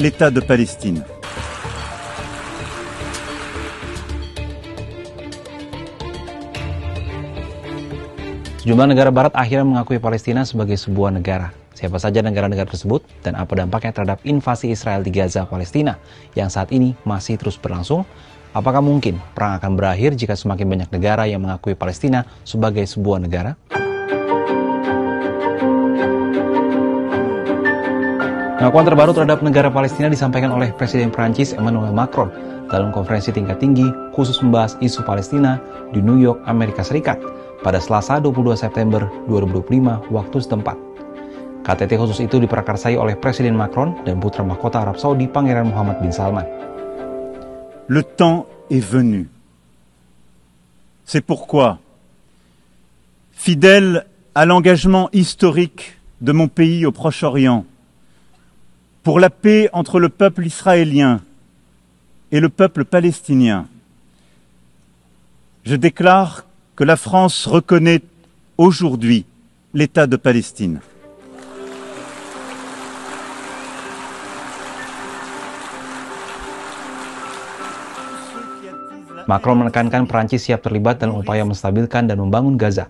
l'État de Palestine. Sejumlah negara barat akhirnya mengakui Palestina sebagai sebuah negara. Siapa saja negara-negara tersebut dan apa dampaknya terhadap invasi Israel di Gaza, Palestina yang saat ini masih terus berlangsung? Apakah mungkin perang akan berakhir jika semakin banyak negara yang mengakui Palestina sebagai sebuah negara? Pengakuan terbaru terhadap negara Palestina disampaikan oleh Presiden Prancis Emmanuel Macron dalam konferensi tingkat tinggi khusus membahas isu Palestina di New York, Amerika Serikat pada Selasa 22 September 2025 waktu setempat. KTT khusus itu diprakarsai oleh Presiden Macron dan putra mahkota Arab Saudi Pangeran Muhammad bin Salman. Le temps est venu. C'est pourquoi, fidèle à l'engagement historique de mon pays au Proche-Orient, pour la paix entre le peuple israélien et le peuple palestinien, je déclare que la France reconnaît aujourd'hui l'État de Palestine. Macron menekankan Prancis siap terlibat dalam upaya menstabilkan dan membangun Gaza.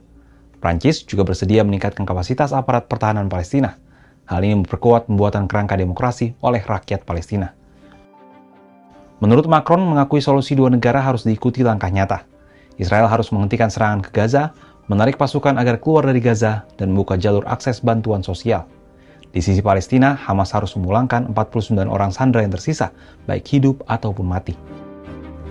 Prancis juga bersedia meningkatkan kapasitas aparat pertahanan Palestina. Hal ini memperkuat pembuatan kerangka demokrasi oleh rakyat Palestina. Menurut Macron, mengakui solusi dua negara harus diikuti langkah nyata. Israel harus menghentikan serangan ke Gaza, menarik pasukan agar keluar dari Gaza, dan membuka jalur akses bantuan sosial. Di sisi Palestina, Hamas harus memulangkan 49 orang sandera yang tersisa, baik hidup ataupun mati.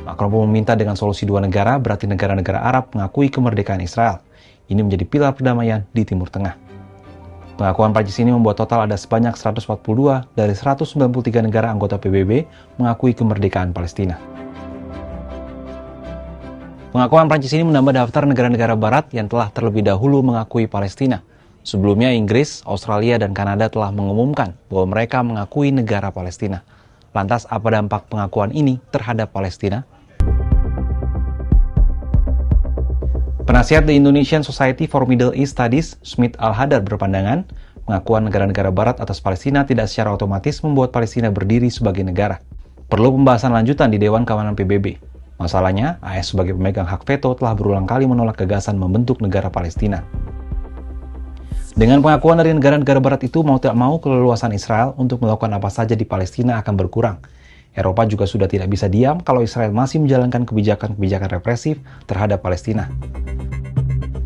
Macron pun meminta dengan solusi dua negara berarti negara-negara Arab mengakui kemerdekaan Israel. Ini menjadi pilar perdamaian di Timur Tengah. Pengakuan Prancis ini membuat total ada sebanyak 142 dari 193 negara anggota PBB mengakui kemerdekaan Palestina. Pengakuan Prancis ini menambah daftar negara-negara barat yang telah terlebih dahulu mengakui Palestina. Sebelumnya Inggris, Australia, dan Kanada telah mengumumkan bahwa mereka mengakui negara Palestina. Lantas apa dampak pengakuan ini terhadap Palestina? Penasihat The Indonesian Society for Middle East Studies, Smith Al-Hadar, berpandangan pengakuan negara-negara barat atas Palestina tidak secara otomatis membuat Palestina berdiri sebagai negara. Perlu pembahasan lanjutan di Dewan Keamanan PBB. Masalahnya, AS sebagai pemegang hak veto telah berulang kali menolak gagasan membentuk negara Palestina. Dengan pengakuan dari negara-negara barat itu, mau tidak mau keleluasan Israel untuk melakukan apa saja di Palestina akan berkurang. Eropa juga sudah tidak bisa diam kalau Israel masih menjalankan kebijakan-kebijakan represif terhadap Palestina.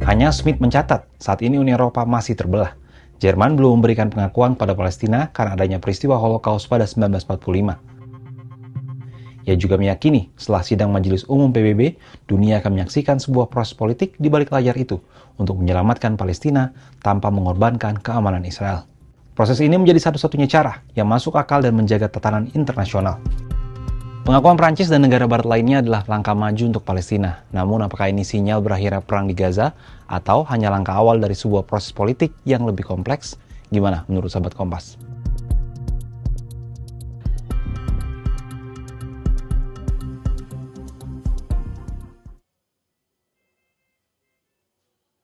Hanya Smith mencatat, saat ini Uni Eropa masih terbelah. Jerman belum memberikan pengakuan pada Palestina karena adanya peristiwa Holocaust pada 1945. Ia juga meyakini, setelah sidang Majelis Umum PBB, dunia akan menyaksikan sebuah proses politik di balik layar itu untuk menyelamatkan Palestina tanpa mengorbankan keamanan Israel. Proses ini menjadi satu-satunya cara yang masuk akal dan menjaga tatanan internasional. Pengakuan Prancis dan negara barat lainnya adalah langkah maju untuk Palestina. Namun apakah ini sinyal berakhirnya perang di Gaza atau hanya langkah awal dari sebuah proses politik yang lebih kompleks? Gimana menurut sahabat Kompas?